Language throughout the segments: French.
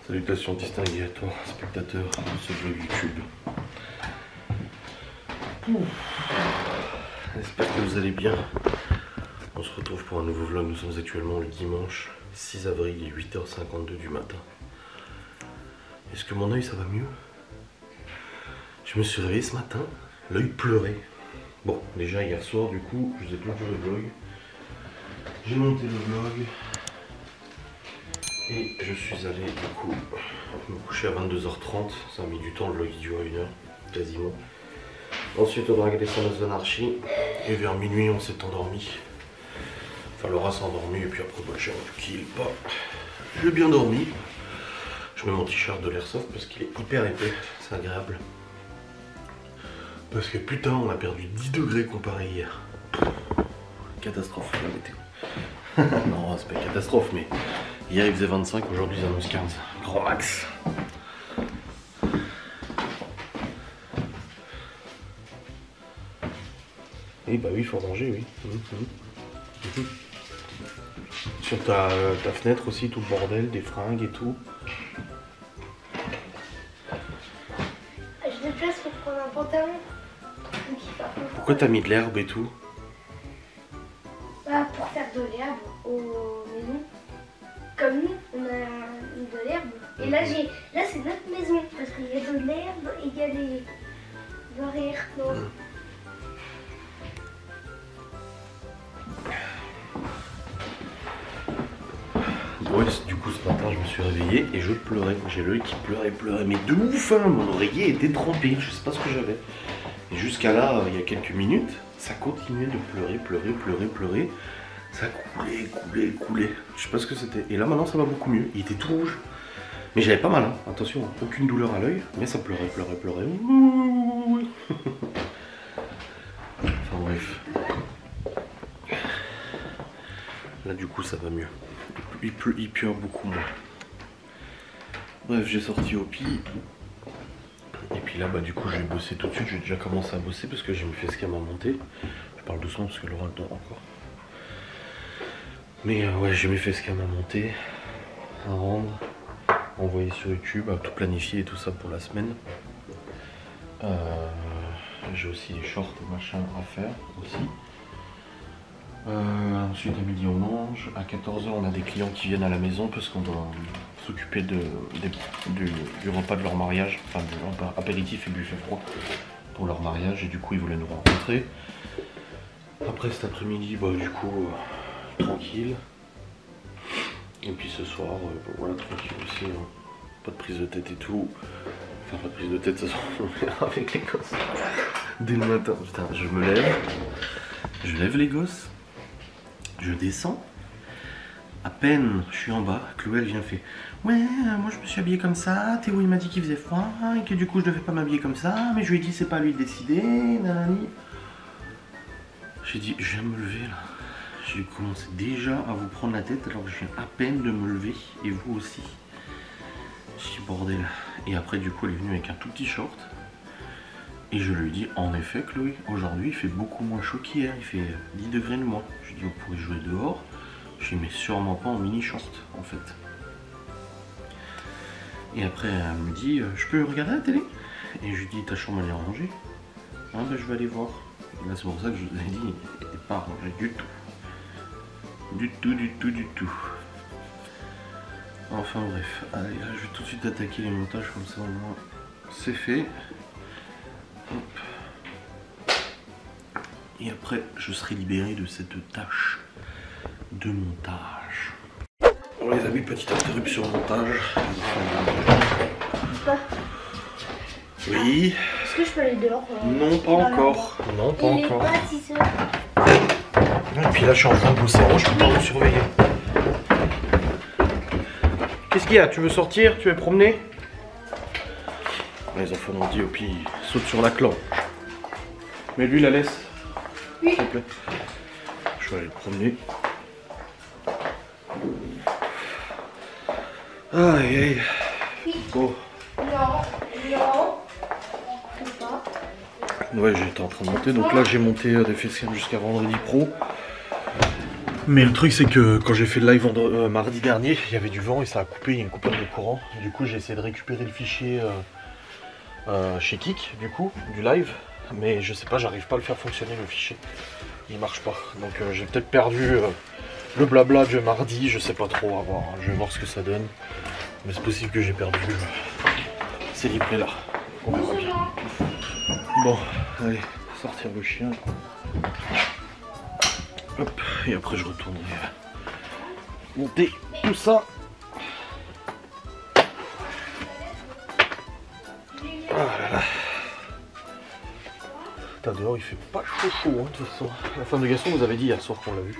Salutations distinguées à toi, spectateur de ce vlog YouTube. J'espère que vous allez bien. On se retrouve pour un nouveau vlog. Nous sommes actuellement le dimanche 6 avril, il est 8h52 du matin. Est-ce que mon œil ça va mieux? Je me suis réveillé ce matin, l'œil pleurait. Bon, déjà hier soir du coup, je vous ai clôturé le vlog. J'ai monté le vlog. Et je suis allé du coup me coucher à 22h30, ça a mis du temps, le vlog dure 1 heure quasiment. Ensuite on a regardé Sons of Anarchy et vers minuit on s'est endormi. Enfin Laura s'est endormie et puis après bah, j'ai rendu qu'il pas. J'ai bien dormi. Je mets mon t-shirt de l'airsoft parce qu'il est hyper épais, c'est agréable. Parce que putain on a perdu 10 degrés comparé hier. Catastrophe la météo. Non c'est pas une catastrophe mais hier il faisait 25, aujourd'hui ils annoncent 15. Grand max. Et bah oui, il faut manger, oui. Sur ta fenêtre aussi, tout le bordel, des fringues et tout. Je déplace pour prendre un pantalon. Pourquoi t'as mis de l'herbe et tout? Bah, pour faire de l'herbe aux maisons. Comme nous, on a mis de l'herbe. Et là, c'est notre maison. Parce qu'il y a de l'herbe et il y a des barrières. Ouais, du coup ce matin je me suis réveillé et je pleurais. J'ai l'œil qui pleurait, mais de ouf hein. Mon oreiller était trempé, je sais pas ce que j'avais. Et jusqu'à là, il y a quelques minutes, ça continuait de pleurer. Ça coulait. Je sais pas ce que c'était. Et là maintenant ça va beaucoup mieux. Il était tout rouge. Mais j'avais pas mal, hein. Attention, aucune douleur à l'œil, mais ça pleurait. Enfin bref. Là du coup ça va mieux. Il pleure beaucoup moins. Bref, j'ai sorti au pi. Et puis là, bah du coup, je vais bosser tout de suite. J'ai déjà commencé à bosser parce que j'ai mis facecam à monter. Je parle doucement parce que Laura dort encore. Mais ouais, j'ai mis facecam à monter, à rendre, envoyer sur YouTube, à tout planifier et tout ça pour la semaine. J'ai aussi des shorts et machin à faire aussi. Ensuite à midi on mange, à 14h on a des clients qui viennent à la maison parce qu'on doit s'occuper du repas de leur mariage, enfin du repas apéritif et buffet froid pour leur mariage et du coup ils voulaient nous rencontrer. Après cet après-midi bah du coup tranquille. Et puis ce soir voilà tranquille aussi, hein. Pas de prise de tête et tout. Enfin pas de prise de tête ce soir avec les gosses. Dès le matin, putain je me lève, je lève les gosses. Je descends, à peine je suis en bas, Chloé elle vient fait ouais, moi je me suis habillée comme ça, Théo il m'a dit qu'il faisait froid et que du coup je devais pas m'habiller comme ça, mais je lui ai dit c'est pas à lui de décider, nanani. J'ai dit je viens de me lever là, j'ai commencé déjà à vous prendre la tête alors que je viens à peine de me lever et vous aussi. J'ai dit bordel. Et après du coup elle est venue avec un tout petit short. Et je lui dis, en effet Chloé, aujourd'hui il fait beaucoup moins chaud qu'hier, il fait 10 degrés de moins. Je lui dis, vous pourrez jouer dehors. Je lui dis, mais sûrement pas en mini short en fait. Et après elle me dit, je peux regarder la télé? Et je lui dis, ta chambre elle est rangée? Ah ben je vais aller voir. Et là c'est pour ça que je vous ai dit, elle n'était pas rangée du tout. Du tout. Enfin bref, allez là je vais tout de suite attaquer les montages comme ça au moins c'est fait. Hop. Et après, je serai libéré de cette tâche de montage. Bon les amis, petite interruption au montage. Oui. Est-ce que je peux aller dehors? Non, pas encore. Non, pas Il encore. est pas 6 heures. Et puis là, je suis en train de bosser. Moi, je peux pas vous surveiller. Qu'est-ce qu'il y a? Tu veux sortir? Tu veux promener? Les enfants m'ont dit, au pire, saute sur la clan. Mais lui, la laisse. Oui. S'il te plaît. Je vais aller le promener. Aïe aïe. Oui. Bon. Non. Pas. Ouais, j'étais en train de monter. Donc là, j'ai monté des facecam jusqu'à vendredi pro. Mais le truc c'est que quand j'ai fait le live mardi dernier, il y avait du vent et ça a coupé, il y a une coupure de courant. Du coup j'ai essayé de récupérer le fichier chez Kik, du coup, du live. Mais je sais pas, j'arrive pas à le faire fonctionner le fichier. Il marche pas. Donc j'ai peut-être perdu le blabla de mardi, je sais pas trop, à voir. Je vais voir ce que ça donne. Mais c'est possible que j'ai perdu ces replays là. On verra bien. Bon, allez, sortir le chien. Hop, et après je retournerai monter tout ça. Ah là là. Putain, dehors il fait pas chaud hein, de toute façon. La femme de Gaston vous avait dit hier soir qu'on l'a vu.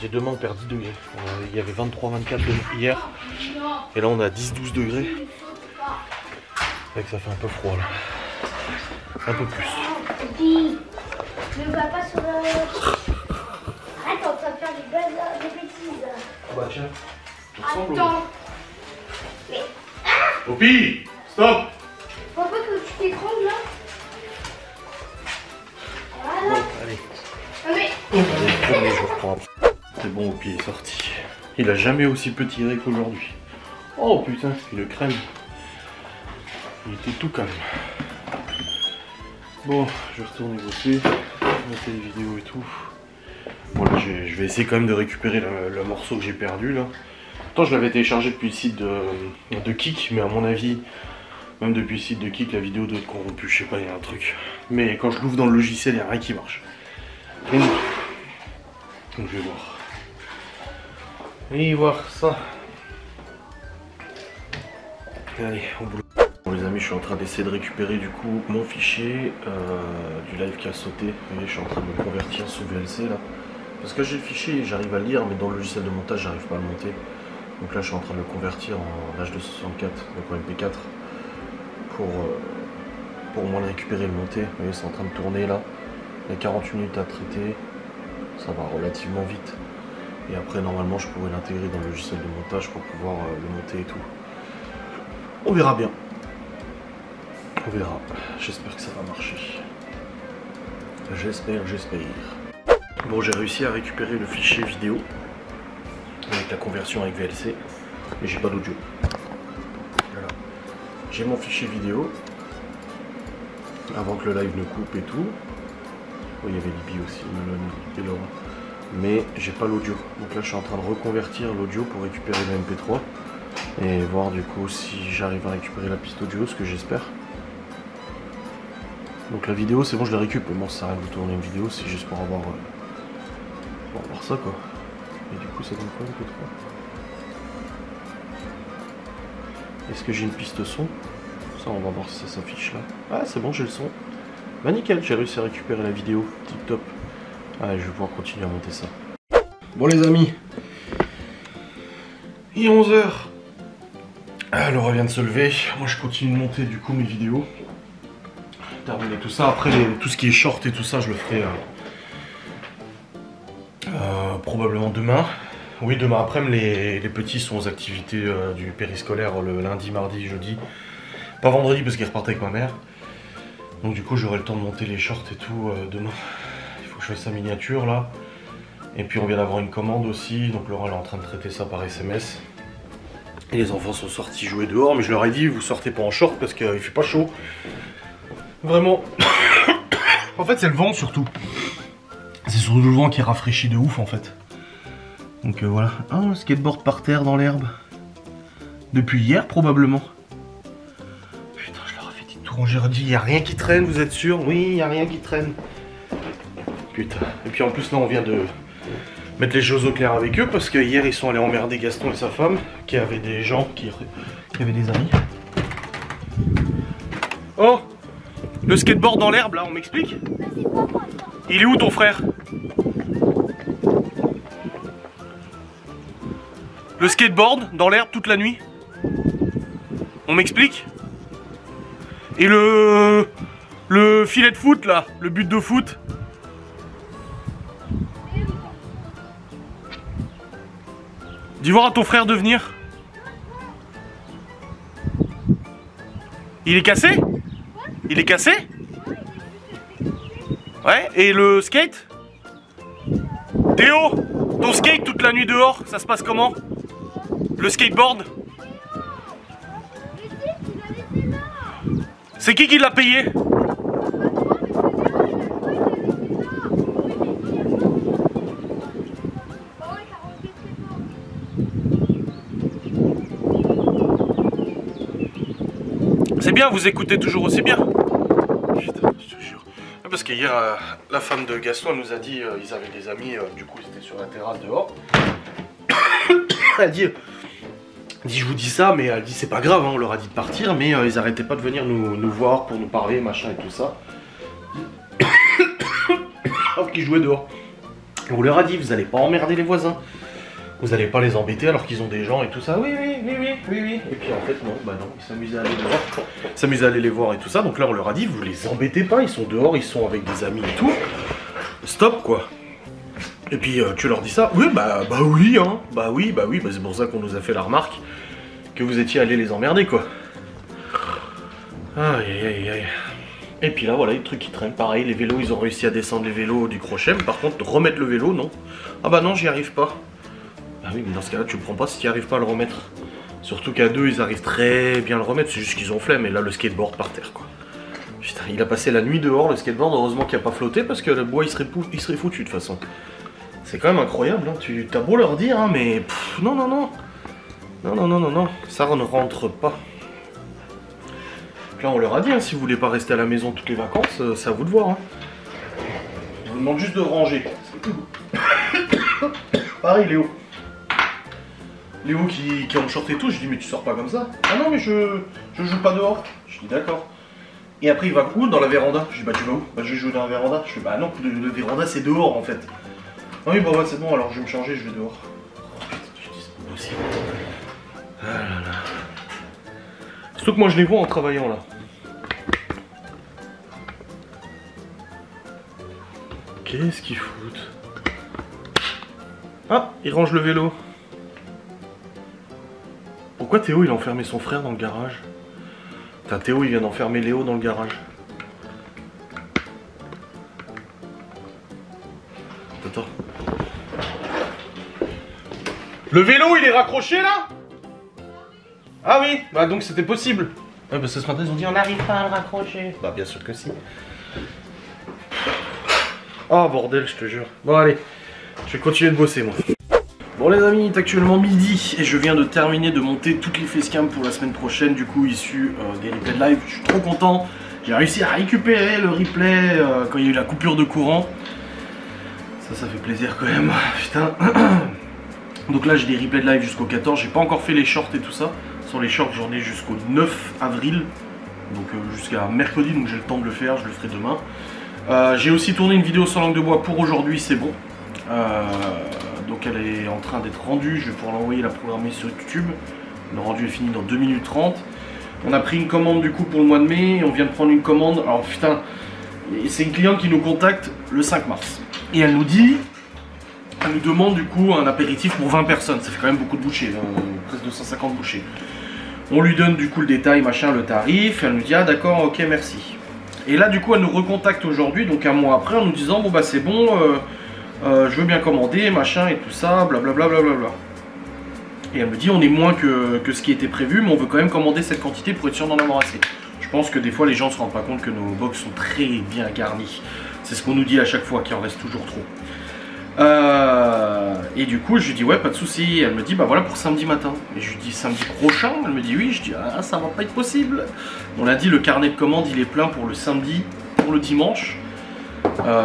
J'ai demain on perd 10 degrés. Il y avait 23-24 hier. Et là on a 10-12 degrés. Et que ça fait un peu froid là. Un peu plus. Et puis, ne va pas sur le... Arrête, on va faire des bêtises. Bah tiens. Attends. Mais... Poppy, stop. Faut pas que tu t'étrangles là. Voilà. Bon, allez. Ah, mais... Allez, je reprends. C'est bon, Poppy est sorti. Il a jamais aussi peu tiré qu'aujourd'hui. Oh putain, une crème. Il était tout calme. Bon, je vais retourner bosser, monter les vidéos et tout. Bon là, je vais essayer quand même de récupérer le morceau que j'ai perdu là. Pourtant je l'avais téléchargé depuis le site de Kik, mais à mon avis, même depuis le site de Kik, la vidéo doit être corrompue, je sais pas, il y a un truc. Mais quand je l'ouvre dans le logiciel, il n'y a rien qui marche. Donc je vais voir. Et voir ça. Allez, au boulot. Bon les amis, je suis en train d'essayer de récupérer du coup mon fichier du live qui a sauté. Vous voyez, je suis en train de me convertir sous VLC là. Parce que j'ai le fichier, j'arrive à le lire, mais dans le logiciel de montage, j'arrive pas à le monter. Donc là, je suis en train de le convertir en H264, donc en MP4, pour au moins le récupérer et le monter. Vous voyez, c'est en train de tourner là. Il y a 48 minutes à traiter, ça va relativement vite. Et après, normalement, je pourrais l'intégrer dans le logiciel de montage pour pouvoir le monter et tout. On verra bien. On verra. J'espère que ça va marcher. J'espère. Bon, j'ai réussi à récupérer le fichier vidéo avec la conversion avec VLC, mais j'ai pas d'audio. Voilà. J'ai mon fichier vidéo avant que le live ne coupe et tout. Oh, il y avait Libby aussi, Melanie et Laura. Mais j'ai pas l'audio. Donc là, je suis en train de reconvertir l'audio pour récupérer le MP3 et voir du coup si j'arrive à récupérer la piste audio, ce que j'espère. Donc la vidéo, c'est bon, je la récupère. Bon, ça sert à rien de tourner une vidéo, c'est juste pour avoir ça quoi. Et du coup, ça donne quoi MP3? Est-ce que j'ai une piste son? Ça, on va voir si ça s'affiche là. Ah, c'est bon, j'ai le son. Bah nickel, j'ai réussi à récupérer la vidéo. Tip top. Allez, je vais pouvoir continuer à monter ça. Bon les amis, il est 11 h. Laura vient de se lever. Moi, je continue de monter du coup mes vidéos. Terminer tout ça. Après, tout ce qui est short et tout ça, je le ferai probablement demain. Oui, demain après-midi, les petits sont aux activités du périscolaire le lundi, mardi, jeudi. Pas vendredi parce qu'ils repartent avec ma mère. Donc du coup, j'aurai le temps de monter les shorts et tout demain. Il faut que je fasse sa miniature là. Et puis on vient d'avoir une commande aussi. Donc Laura elle est en train de traiter ça par SMS. Et les enfants sont sortis jouer dehors. Mais je leur ai dit, vous sortez pas en short parce qu'il fait pas chaud. Vraiment. En fait, c'est le vent surtout. C'est surtout le vent qui rafraîchit de ouf en fait. Donc voilà. Ah, le skateboard par terre dans l'herbe. Depuis hier probablement. Putain, je leur ai fait des tours. J'ai dit, il n'y a rien qui traîne, vous êtes sûr? Oui, il n'y a rien qui traîne. Putain. Et puis en plus là, on vient de mettre les choses au clair avec eux parce que hier ils sont allés emmerder Gaston et sa femme qui avaient des gens qui avaient des amis. Oh! Le skateboard dans l'herbe là, on m'explique? Il est où ton frère? Le skateboard dans l'herbe toute la nuit? On m'explique? Et le filet de foot là, le but de foot? Dis voir à ton frère de venir. Il est cassé? Il est cassé? Ouais, et le skate? Théo? Ton skate toute la nuit dehors, ça se passe comment? Le skateboard? C'est qui l'a payé? C'est bien, vous écoutez toujours aussi bien. Putain, je te jure. Parce qu'hier, la femme de Gaston nous a dit, ils avaient des amis, du coup ils étaient sur la terrasse dehors. Elle dit, je vous dis ça, mais elle dit c'est pas grave, hein, on leur a dit de partir, mais ils arrêtaient pas de venir nous voir pour nous parler, machin et tout ça. Alors qu'ils jouaient dehors. On leur a dit, vous allez pas emmerder les voisins. Vous allez pas les embêter alors qu'ils ont des gens et tout ça. Oui. Et puis en fait, non, bah non, ils s'amusaient à aller les voir. Ils s'amusaient à aller les voir et tout ça. Donc là, on leur a dit, vous les embêtez pas, ils sont dehors, ils sont avec des amis et tout. Stop, quoi. Et puis tu leur dis ça. Oui, bah oui, hein. Bah c'est pour ça qu'on nous a fait la remarque que vous étiez allés les emmerder, quoi. Aïe. Et puis là, voilà, les trucs qui traînent. Pareil, les vélos, ils ont réussi à descendre les vélos du crochet. Mais par contre, remettre le vélo, non. Ah bah non, j'y arrive pas. Ah oui, mais dans ce cas-là, tu le prends pas si tu n'y arrives pas à le remettre. Surtout qu'à deux, ils arrivent très bien à le remettre. C'est juste qu'ils ont flemme. Et là, le skateboard par terre, quoi. Putain, il a passé la nuit dehors, le skateboard. Heureusement qu'il n'a pas flotté parce que le bois, il serait foutu de toute façon. C'est quand même incroyable. Hein. Tu as beau leur dire, hein, mais pff, non. Non. Ça ne rentre pas. Là, on leur a dit, hein, si vous voulez pas rester à la maison toutes les vacances, c'est à vous de voir. Hein. Je vous demande juste de ranger. Pareil, Léo. Léo qui est en short et tout, je dis mais tu sors pas comme ça. Ah non mais je joue pas dehors. Je dis d'accord. Et après il va où? Dans la véranda. Je dis bah tu vas où? Bah je vais jouer dans la véranda. Je dis bah non, le véranda c'est dehors en fait. Ah oui bah ouais c'est bon alors je vais me changer, je vais dehors. Oh putain, je dis c'est pas possible. Ah là là. Surtout que moi je les vois en travaillant là. Qu'est-ce qu'ils foutent? Ah, ils rangent le vélo. Pourquoi Théo il a enfermé son frère dans le garage? Putain, Théo il vient d'enfermer Léo dans le garage. Attends. Le vélo il est raccroché là? Ah oui, bah donc c'était possible. Ouais parce que ce matin ils ont dit on n'arrive pas à le raccrocher. Bah bien sûr que si. Ah bordel je te jure. Bon allez, je vais continuer de bosser moi. Bon les amis, il est actuellement midi et je viens de terminer de monter toutes les facecams pour la semaine prochaine, du coup issu des replays de live. Je suis trop content, j'ai réussi à récupérer le replay quand il y a eu la coupure de courant. Ça fait plaisir quand même, putain. Donc là j'ai des replays de live jusqu'au 14, j'ai pas encore fait les shorts et tout ça. Sur les shorts j'en ai jusqu'au 9 avril, donc jusqu'à mercredi, donc j'ai le temps de le faire, je le ferai demain. J'ai aussi tourné une vidéo sans langue de bois pour aujourd'hui, c'est bon. Donc elle est en train d'être rendue, je vais pouvoir l'envoyer, la programmer sur YouTube. Le rendu est fini dans 2 minutes 30. On a pris une commande du coup pour le mois de mai, on vient de prendre une commande. Alors putain, c'est une cliente qui nous contacte le 5 mars. Et elle nous demande du coup un apéritif pour 20 personnes. Ça fait quand même beaucoup de bouchées, presque 250 bouchées. On lui donne du coup le détail, machin, le tarif. Elle nous dit ah d'accord, ok merci. Et là du coup elle nous recontacte aujourd'hui, donc un mois après, en nous disant bon bah c'est bon, je veux bien commander, machin et tout ça, blablabla. Et elle me dit on est moins que ce qui était prévu, mais on veut quand même commander cette quantité pour être sûr d'en avoir assez. Je pense que des fois les gens ne se rendent pas compte que nos box sont très bien garnis. C'est ce qu'on nous dit à chaque fois, qu'il en reste toujours trop. Et du coup je lui dis ouais pas de souci. Elle me dit bah voilà pour samedi matin. Et je lui dis samedi prochain. Elle me dit oui. Je dis ah ça va pas être possible. On l'a dit, le carnet de commandes il est plein pour le samedi, pour le dimanche.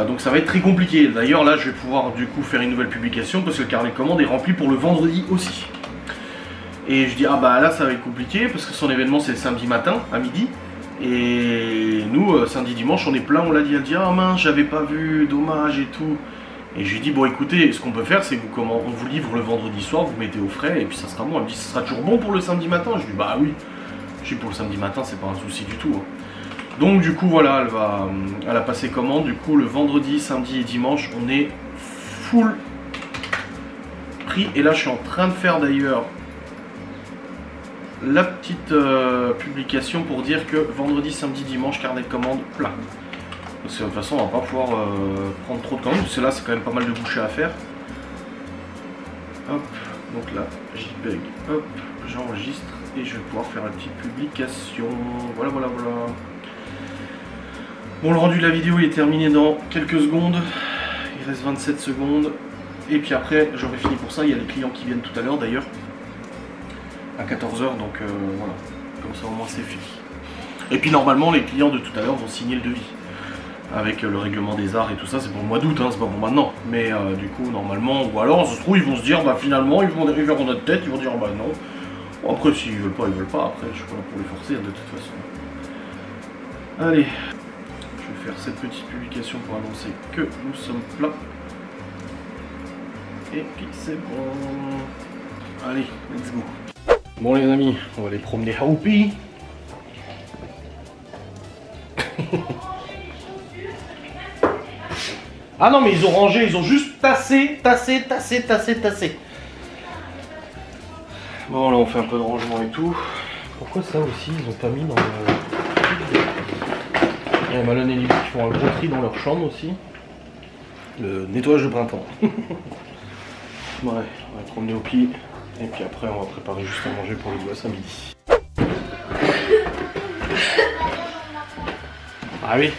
Donc ça va être très compliqué. D'ailleurs là je vais pouvoir du coup faire une nouvelle publication parce que le carnet de commandes est rempli pour le vendredi aussi. Et je dis ah bah là ça va être compliqué parce que son événement c'est le samedi matin à midi. Et nous samedi dimanche on est plein, on l'a dit. Elle dit ah mince j'avais pas vu, dommage et tout. Et je lui dis bon écoutez ce qu'on peut faire c'est on vous livre le vendredi soir, vous mettez au frais et puis ça sera bon. Elle me dit ce sera toujours bon pour le samedi matin. Je lui dis bah oui. Je dis pour le samedi matin c'est pas un souci du tout. Hein. Donc du coup voilà elle a passé commande. Du coup le vendredi, samedi et dimanche on est full prix. Et là je suis en train de faire d'ailleurs la petite publication pour dire que vendredi, samedi, dimanche, carnet de commandes plein. Parce que de toute façon on va pas pouvoir prendre trop de commandes, parce que là c'est quand même pas mal de bouchées à faire. Hop, donc là, JPEG, hop, j'enregistre et je vais pouvoir faire la petite publication. Voilà, voilà, voilà. Bon, le rendu de la vidéo il est terminé dans quelques secondes. Il reste 27 secondes. Et puis après, j'aurai fini pour ça. Il y a les clients qui viennent tout à l'heure d'ailleurs. À 14 h, donc voilà. Comme ça au moins c'est fini. Et puis normalement, les clients de tout à l'heure vont signer le devis. Avec le règlement des arts et tout ça, c'est pour le mois d'août, hein, c'est pas pour maintenant. Mais du coup, normalement, ou alors, ça se trouve, ils vont se dire, bah finalement, ils verront notre tête, ils vont dire, bah non. Bon, après, s'ils veulent pas, ils veulent pas. Après, je suis pas là pour les forcer, de toute façon. Allez, je vais faire cette petite publication pour annoncer que nous sommes plats. Et puis, c'est bon. Allez, let's go. Bon, les amis, on va aller promener Haupi. Ah non, mais ils ont rangé, ils ont juste tassé. Bon, là on fait un peu de rangement et tout. Pourquoi ça aussi, ils ont pas mis dans le... Il y a Malone et Libby qui font un gros tri dans leur chambre aussi. Le nettoyage de printemps. Ouais, on va promener au pied. Et puis après, on va préparer juste à manger pour les gosses à midi. Ah oui.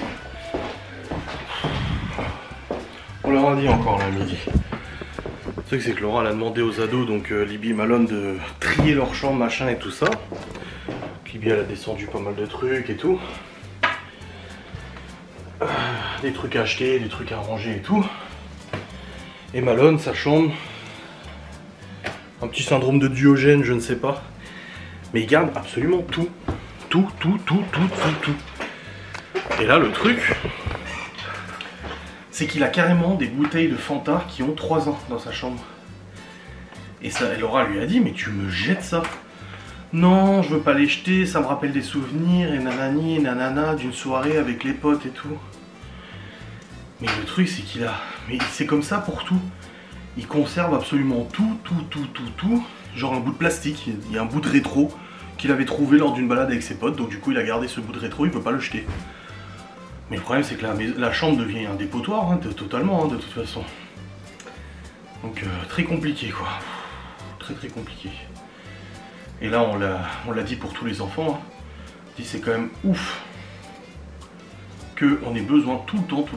On leur a dit encore là midi. Le truc c'est que Laura elle a demandé aux ados, donc Libby et Malone, de trier leur chambre, machin et tout ça. Libby elle a descendu pas mal de trucs et tout. Des trucs à acheter, des trucs à ranger et tout. Et Malone, sa chambre, un petit syndrome de Diogène, je ne sais pas. Mais il garde absolument tout. Tout. Et là le truc, c'est qu'il a carrément des bouteilles de Fanta qui ont 3 ans dans sa chambre. Et ça, Laura lui a dit, mais tu me jettes ça? Non, je veux pas les jeter, ça me rappelle des souvenirs, et nanani, et nanana, d'une soirée avec les potes et tout. Mais le truc, c'est qu'il a... Mais c'est comme ça pour tout. Il conserve absolument tout. Genre un bout de plastique, il y a un bout de rétro qu'il avait trouvé lors d'une balade avec ses potes, donc du coup il a gardé ce bout de rétro, il peut pas le jeter. Mais le problème c'est que la chambre devient un dépotoir, hein, totalement, hein, de toute façon. Donc très compliqué quoi. Très compliqué. Et là on l'a dit pour tous les enfants, hein. On dit c'est quand même ouf qu'on ait besoin tout le temps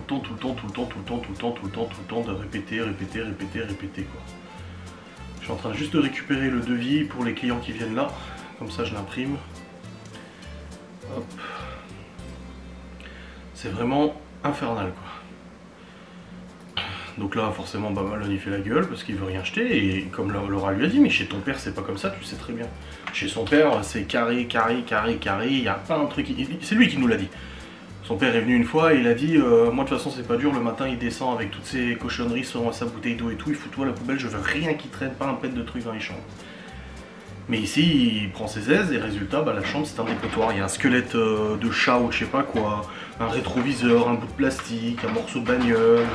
de répéter quoi. Je suis en train juste de récupérer le devis pour les clients qui viennent là. Comme ça je l'imprime. Hop. C'est vraiment infernal quoi. Donc là forcément bah, Malone il fait la gueule parce qu'il veut rien jeter. Et comme Laura lui a dit, mais chez ton père c'est pas comme ça, tu sais très bien. Chez son père c'est carré, il y a plein de trucs. C'est lui qui nous l'a dit. Son père est venu une fois et il a dit moi de toute façon c'est pas dur, le matin il descend avec toutes ses cochonneries sur sa bouteille d'eau et tout, il fout tout à la poubelle, je veux rien qui traîne, pas un pet de trucs dans les chambres. Mais ici, il prend ses aises et résultat, bah, la chambre c'est un dépotoir. Il y a un squelette de chat ou je sais pas quoi, un rétroviseur, un bout de plastique, un morceau de bagnole,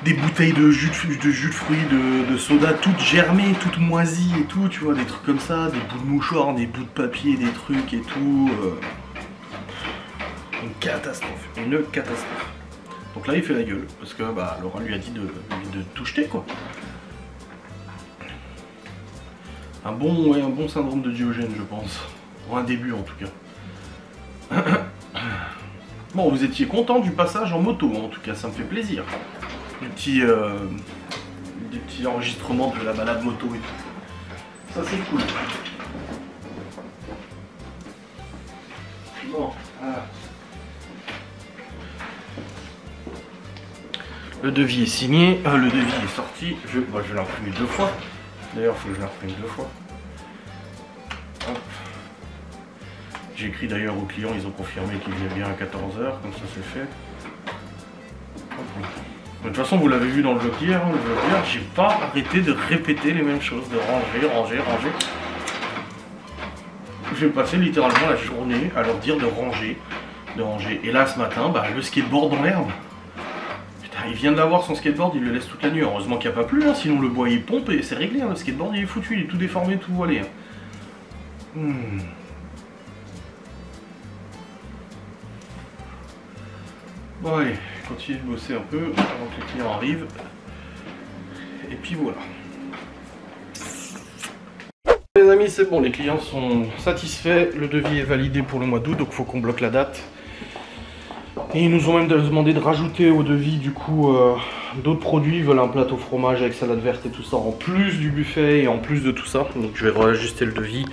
des bouteilles de jus de fruits, de soda, toutes germées, toutes moisies et tout, tu vois, des trucs comme ça, des bouts de mouchoirs, des bouts de papier, des trucs et tout. Une catastrophe, une catastrophe. Donc là, il fait la gueule parce que bah, Laura lui a dit de tout jeter quoi. Un bon syndrome de Diogène, je pense. Pour un début, en tout cas. Bon, vous étiez content du passage en moto, en tout cas, ça me fait plaisir. Des petits enregistrements de la balade moto et tout. Ça, c'est cool. Bon, voilà. Le devis est signé, le devis est sorti. Je vais l'imprimer 2 fois. D'ailleurs, il faut que je l'imprime 2 fois. J'ai écrit d'ailleurs aux clients, ils ont confirmé qu'ils venaient bien à 14 h, comme ça c'est fait. De toute façon, vous l'avez vu dans le vlog hier, hein, j'ai pas arrêté de répéter les mêmes choses, de ranger. J'ai passé littéralement la journée à leur dire de ranger. Et là, ce matin, bah, le skateboard dans l'herbe. Il vient de l'avoir son skateboard, il le laisse toute la nuit. Heureusement qu'il n'y a pas plu, hein, sinon le bois il pompe et c'est réglé. Hein, le skateboard il est foutu, il est tout déformé, tout voilé. Hein. Bon allez, continuez de bosser un peu avant que les clients arrivent. Et puis voilà. oui, c'est bon, les clients sont satisfaits. Le devis est validé pour le mois d'août, donc il faut qu'on bloque la date. Et ils nous ont même demandé de rajouter au devis, du coup, d'autres produits. Ils veulent un plateau fromage avec salade verte et tout ça, en plus du buffet et en plus de tout ça. Donc je vais réajuster le devis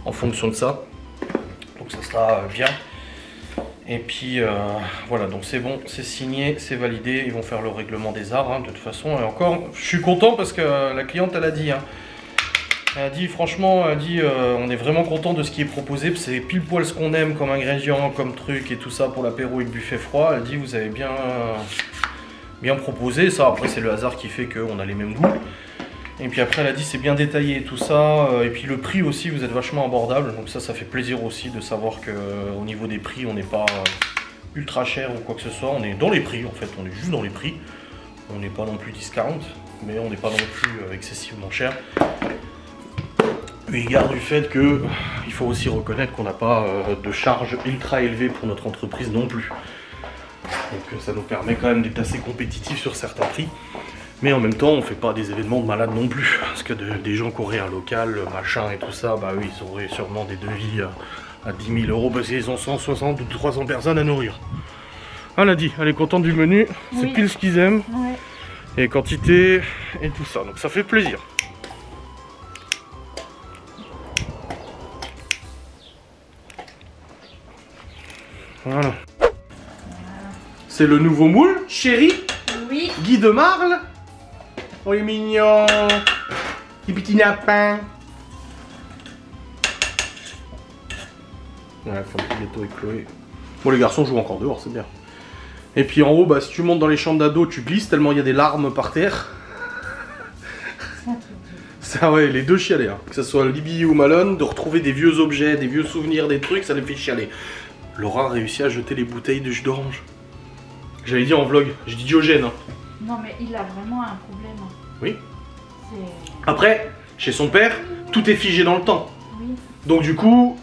en fonction de ça. Donc ça sera bien. Et puis voilà, donc c'est bon, c'est signé, c'est validé. Ils vont faire le règlement des arts, hein, de toute façon. Et encore, je suis content parce que la cliente, elle a dit... Hein, elle a dit, franchement, on est vraiment content de ce qui est proposé, c'est pile poil ce qu'on aime comme ingrédient, comme truc et tout ça pour l'apéro et le buffet froid. Elle dit, vous avez bien proposé, ça après c'est le hasard qui fait qu'on a les mêmes goûts. Et puis après elle a dit, c'est bien détaillé tout ça, et puis le prix aussi, vous êtes vachement abordable, donc ça fait plaisir aussi de savoir qu'au niveau des prix, on n'est pas ultra cher ou quoi que ce soit, on est dans les prix en fait, on est juste dans les prix. On n'est pas non plus discount, mais on n'est pas non plus excessivement cher. Eu égard du fait que il faut aussi reconnaître qu'on n'a pas de charges ultra élevées pour notre entreprise non plus. Donc ça nous permet quand même d'être assez compétitifs sur certains prix. Mais en même temps, on ne fait pas des événements de malade non plus. Parce que des gens qui auraient un local, machin et tout ça, bah oui, ils auraient sûrement des devis à 10 000 € parce qu'ils ont 160 ou 300 personnes à nourrir. Elle a dit, elle est contente du menu, c'est pile ce qu'ils aiment. Ouais. Et quantité et tout ça, donc ça fait plaisir. Voilà. C'est le nouveau moule, chéri. Oui. Guy de Marle. Oh, il est mignon. Les petits lapins. Ouais, fait un petit gâteau avec Chloé. Bon, les garçons jouent encore dehors, c'est bien. Et puis en haut, bah, si tu montes dans les chambres d'ado, tu glisses tellement il y a des larmes par terre. Ça, ouais, les deux chialés. Hein. Que ce soit Libby ou Malone, de retrouver des vieux objets, des vieux souvenirs, des trucs, ça les fait chialer. Laura a réussi à jeter les bouteilles de jus d'orange. J'avais dit en vlog, j'ai dit Diogène. Hein. Non mais il a vraiment un problème. Oui. Après, chez son père, tout est figé dans le temps. Oui. Donc du coup,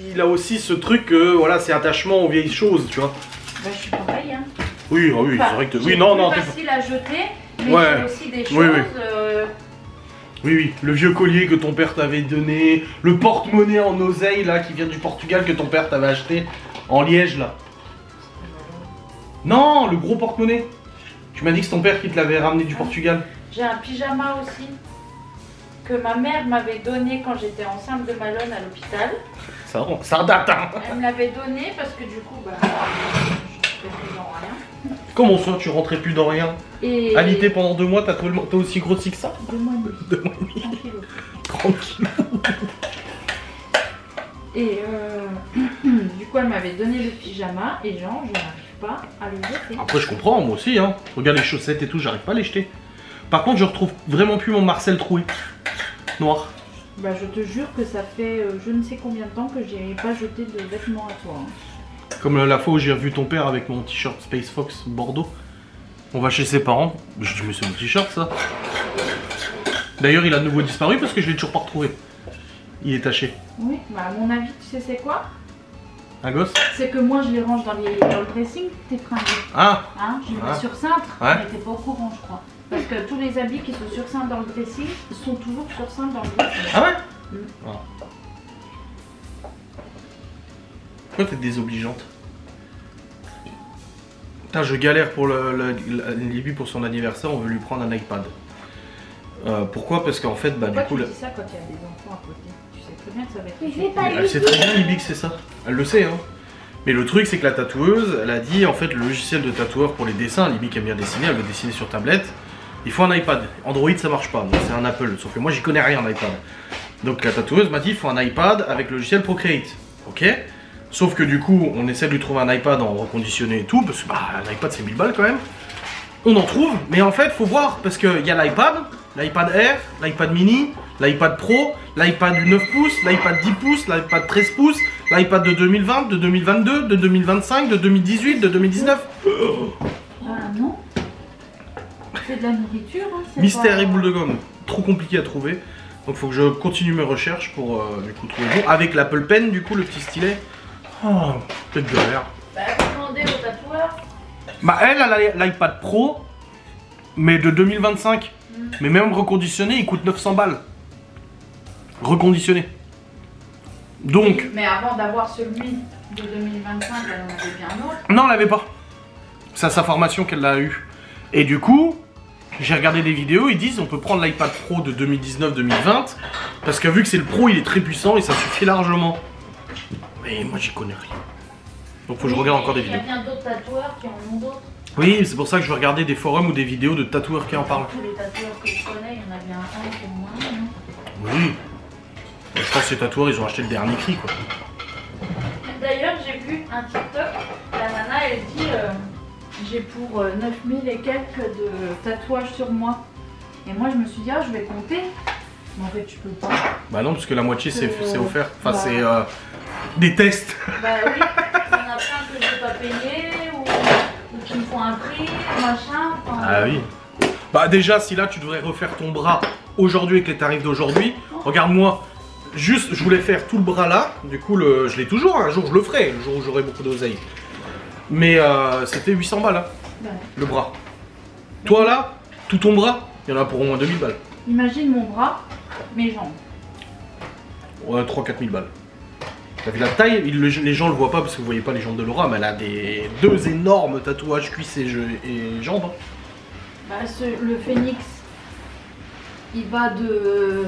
il a aussi ce truc que voilà, c'est attachement aux vieilles choses, tu vois. Bah je suis pareil hein. Oui, oh, oui, enfin, c'est vrai que... Oui, non, non. C'est facile à jeter, mais ouais. il y a aussi des choses... Oui, oui. Oui, oui, le vieux collier que ton père t'avait donné, le porte-monnaie en oseille là qui vient du Portugal que ton père t'avait acheté en liège là. Non, le gros porte-monnaie. Tu m'as dit que c'est ton père qui te l'avait ramené du Portugal. J'ai un pyjama aussi que ma mère m'avait donné quand j'étais enceinte de Malone à l'hôpital. Ça date hein. Elle me l'avait donné parce que du coup, bah, je ne plus dans rien. Comment ça, tu rentrais plus dans rien? Et... Alité pendant 2 mois, t'as aussi grossi que ça? 2 mois et demi. 2 mois et demi. Tranquille. Tranquille. Et du coup, elle m'avait donné le pyjama et genre, je n'arrive pas à le jeter. Après, je comprends, moi aussi. Hein. Regarde les chaussettes et tout, j'arrive pas à les jeter. Par contre, je retrouve vraiment plus mon Marcel troué. Noir. Bah, je te jure que ça fait je ne sais combien de temps que j'ai pas jeté de vêtements à toi. Hein. Comme la fois où j'ai revu ton père avec mon t-shirt Space Fox Bordeaux. On va chez ses parents. Je dis, mais c'est mon t-shirt ça. D'ailleurs, il a de nouveau disparu parce que je l'ai toujours pas retrouvé. Il est taché. Oui, bah à mon avis, tu sais c'est quoi? Un gosse? C'est que moi je les range dans le dressing, tes fringues. Ah hein, je les mets sur cintre, ouais. mais t'es pas au courant je crois. Parce que tous les habits qui sont sur cintre dans le dressing sont toujours sur cintre dans le dressing. Ah ouais ah. Pourquoi t'es désobligeante? Putain, je galère pour Libby pour son anniversaire, on veut lui prendre un iPad. Pourquoi? Parce qu'en fait, bah pourquoi du coup... tu dis ça quand il y a des enfants à côté? Tu sais très bien que ça va être... Mais je vais pas elle sait très bien, Libby, que c'est ça. Elle le sait, hein. Mais le truc, c'est que la tatoueuse, elle a dit, en fait, le logiciel de tatoueur pour les dessins, Libby qui aime bien dessiner, elle veut dessiner sur tablette, il faut un iPad. Android, ça marche pas, donc c'est un Apple. Sauf que moi, j'y connais rien en iPad. Donc la tatoueuse m'a dit, il faut un iPad avec le logiciel Procreate. Ok? Sauf que du coup, on essaie de lui trouver un iPad en reconditionné et tout, parce que bah, un iPad, c'est 1000 balles quand même. On en trouve, mais en fait, faut voir, parce qu'il y a l'iPad Air, l'iPad mini, l'iPad Pro, l'iPad 9 pouces, l'iPad 10 pouces, l'iPad 13 pouces, l'iPad de 2020, de 2022, de 2025, de 2018, de 2019. Ah non. C'est de la nourriture, hein, Mystère pas... et boule de gomme, trop compliqué à trouver. Donc faut que je continue mes recherches pour du coup trouver bon. Avec l'Apple Pen, du coup, le petit stylet. Oh, peut-être galère. Bah, demandez au tatoueur. Bah elle a l'iPad Pro, mais de 2025. Mais même reconditionné, il coûte 900 balles. Reconditionné. Donc... Mais avant d'avoir celui de 2025, elle en avait bien un autre. Non, elle l'avait pas. C'est à sa formation qu'elle l'a eu. Et du coup, j'ai regardé des vidéos, ils disent on peut prendre l'iPad Pro de 2019-2020 parce que vu que c'est le Pro, il est très puissant et ça suffit largement. Mais moi, j'y connais rien. Donc faut que je regarde encore des vidéos. Il y a bien d'autres tatoueurs qui en ont d'autres. Oui, c'est pour ça que je vais regarder des forums ou des vidéos de tatoueurs qui en parlent. Tous les tatoueurs que je connais, il y en a bien un qui est moins. Non? Oui. Je pense que ces tatoueurs, ils ont acheté le dernier cri, quoi. D'ailleurs, j'ai vu un TikTok, la nana, elle dit j'ai pour 9000 et quelques de tatouages sur moi. Et moi, je me suis dit, ah, je vais compter. Mais en fait, tu peux pas. Bah non, parce que la moitié, c'est offert. Enfin, bah, c'est des tests. Bah oui, il y en a plein que je peux pas payer ou qui me font un prix, machin. Enfin, Ah oui. Bah déjà, si là, tu devrais refaire ton bras aujourd'hui avec les tarifs d'aujourd'hui, regarde-moi. Juste, je voulais faire tout le bras là, du coup je l'ai toujours, un jour je le ferai, le jour où j'aurai beaucoup d'oseille. Mais c'était 800 balles, hein, ouais. le bras. Toi là, tout ton bras, il y en a pour au moins 2000 balles. Imagine mon bras, mes jambes. Ouais, 3-4 000 balles. T'as vu la taille, les gens le voient pas parce que vous voyez pas les jambes de Laura, mais elle a deux énormes tatouages cuisses et jambes. Hein. Bah, le phénix, il va de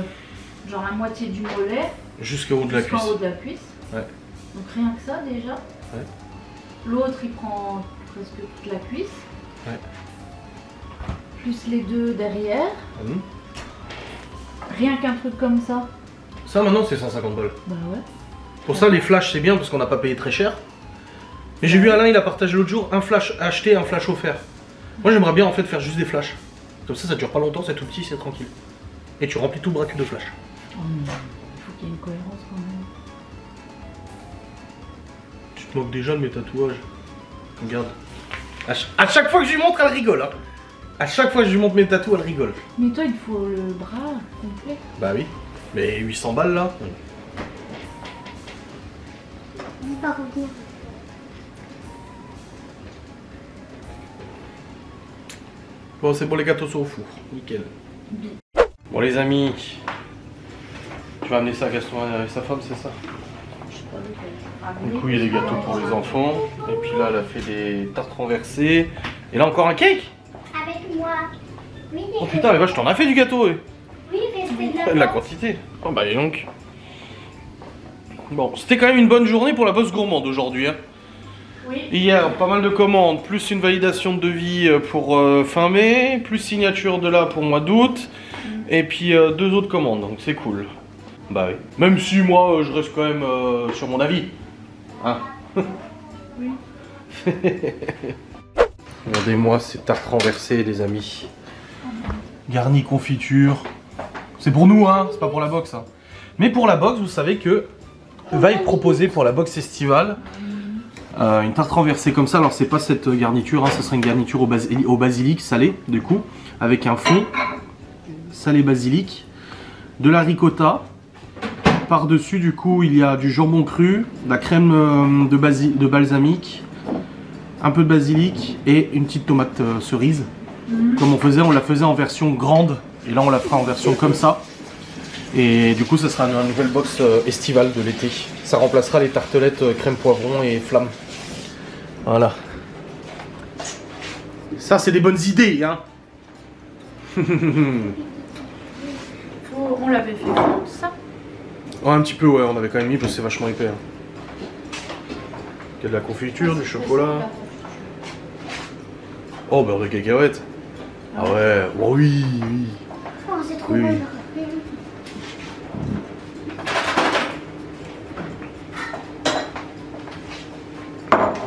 genre la moitié du mollet jusqu'au haut de la cuisse. Jusqu'en haut de la cuisse. Ouais. Donc rien que ça déjà. Ouais. L'autre il prend presque toute la cuisse. Ouais. Plus les deux derrière. Mmh. Rien qu'un truc comme ça. Ça maintenant c'est 150 balles. Bah ouais. Pour ça les flashs c'est bien parce qu'on n'a pas payé très cher. Mais j'ai vu Alain, il a partagé l'autre jour un flash acheté, un flash offert. Moi j'aimerais bien en fait faire juste des flashs. Comme ça dure pas longtemps, c'est tout petit, c'est tranquille. Et tu remplis tout le bras de flash. Oh non, il faut qu'il y ait une cohérence quand même. Tu te moques déjà de mes tatouages. Regarde. À chaque fois que je lui montre, elle rigole. Hein. À chaque fois que je lui montre mes tatous, elle rigole. Mais toi, il te faut le bras complet. Bah oui. Mais 800 balles là. Pas revenir. Bon, c'est bon, les gâteaux sont au four. Nickel. Bon, les amis. Tu vas amener ça à Gaston et sa femme, c'est ça? Du coup, il y a des gâteaux pour les enfants. Et puis là, elle a fait des tartes renversées. Et là, encore un cake? Avec moi. Oui, Oh putain, mais je t'en as fait du gâteau, oui, restez de la quantité. Oh bah, et donc. Bon, c'était quand même une bonne journée pour la bosse gourmande aujourd'hui. Hein. Oui. Hier, pas mal de commandes, plus une validation de devis pour fin mai, plus signature de là pour mois d'août, et puis 2 autres commandes, donc c'est cool. Bah oui. Même si moi, je reste quand même sur mon avis. Hein. Oui. Regardez-moi ces tartes renversées, les amis. Garni confiture. C'est pour nous, hein, c'est pas pour la boxe. Hein. Mais pour la boxe, vous savez que va être proposé pour la boxe estivale une tarte renversée comme ça. Alors c'est pas cette garniture, hein, ça sera une garniture au basilic salé, du coup, avec un fond salé basilic, de la ricotta. Par-dessus, du coup, il y a du jambon cru, de la crème de balsamique, un peu de basilic et une petite tomate cerise. Comme on la faisait en version grande, et là on la fera en version comme ça. Et du coup, ça sera une nouvelle box estivale de l'été. Ça remplacera les tartelettes crème poivron et flamme. Voilà. Ça, c'est des bonnes idées, hein. On l'avait fait fondre, ça? Oh, un petit peu, ouais, on avait quand même mis parce que c'est vachement épais. Hein. Il y a de la confiture, du chocolat. Oh, beurre de cacahuète. Ah ouais, oh, oui, oui. Oh, c'est trop Oui. bon.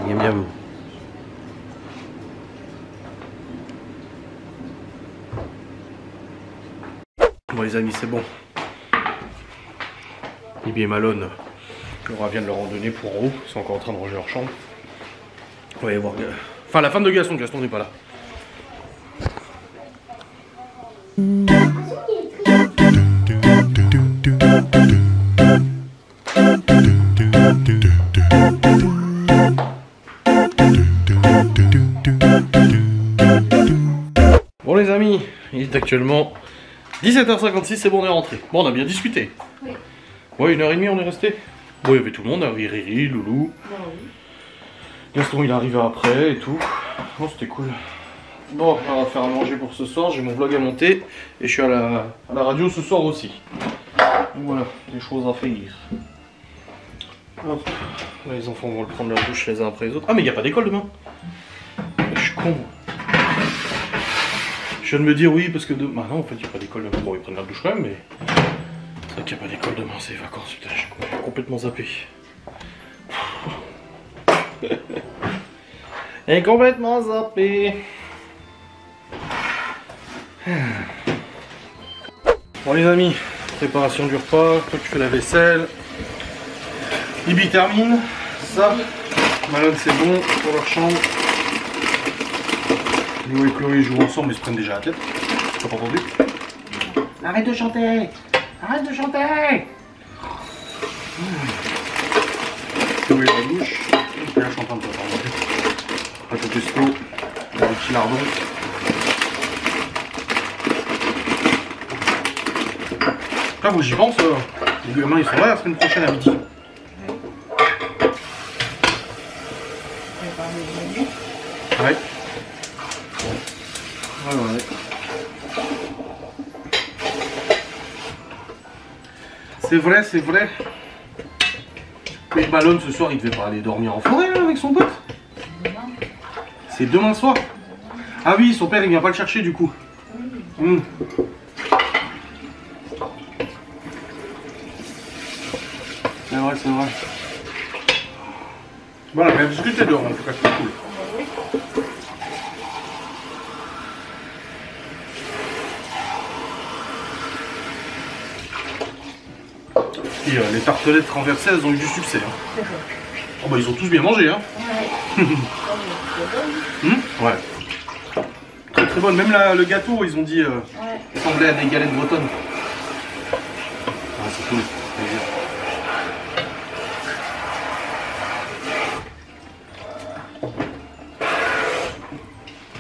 Miam miam. Bon les amis, c'est bon. Libby et Malone, Laura vient de leur en donner pour en haut. Ils sont encore en train de ranger leur chambre. On va aller voir. Enfin, la femme de Gaston, Gaston n'est pas là. Bon les amis, il est actuellement 17h56, c'est bon, on est rentré. Bon, on a bien discuté. Oui. Ouais, 1h30 on est resté. Bon, il y avait tout le monde, hein, Riri, Loulou. Gaston, il est arrivé après et tout. Bon, c'était cool. Bon, on va faire à manger pour ce soir. J'ai mon vlog à monter. Et je suis à la radio ce soir aussi. Donc voilà, des choses à faire. Hop. Là, les enfants vont prendre leur douche les uns après les autres. Ah, mais il n'y a pas d'école demain. Je suis con. Je viens de me dire oui, parce que demain. Bah non, en fait, il n'y a pas d'école demain. Bon, ils prennent leur douche quand même, mais. C'est vrai qu'il n'y a pas d'école demain, c'est les vacances. Putain, je suis complètement zappé. Et complètement zappé. Bon les amis, préparation du repas, toi tu fais la vaisselle. Bibi termine, ça. Malone c'est bon pour leur chambre. Léo et Chloé jouent ensemble mais ils se prennent déjà la tête. T'as pas entendu? Arrête de chanter! Arrête de chanter! Chloé la douche. Et là je suis en train de préparer. Un peu de pesto, un petit lardon. Là, vous j'y pense, les gamins ils sont là la semaine prochaine à midi. Ouais. Ouais. C'est vrai, c'est vrai. Mais Malone ce soir il devait pas aller dormir en forêt là, avec son pote. C'est demain soir. Ah oui, son père il vient pas le chercher du coup. C'est vrai, c'est vrai. Bon, on a bien discuté dehors, en tout cas, c'est cool. Et les tartelettes renversées, elles ont eu du succès. Hein. Oh bah ils ont tous bien mangé. Hein. Ouais. Très très bonne. Même le gâteau, ils ont dit, ressemblait à des galettes bretonnes. Ah, c'est cool.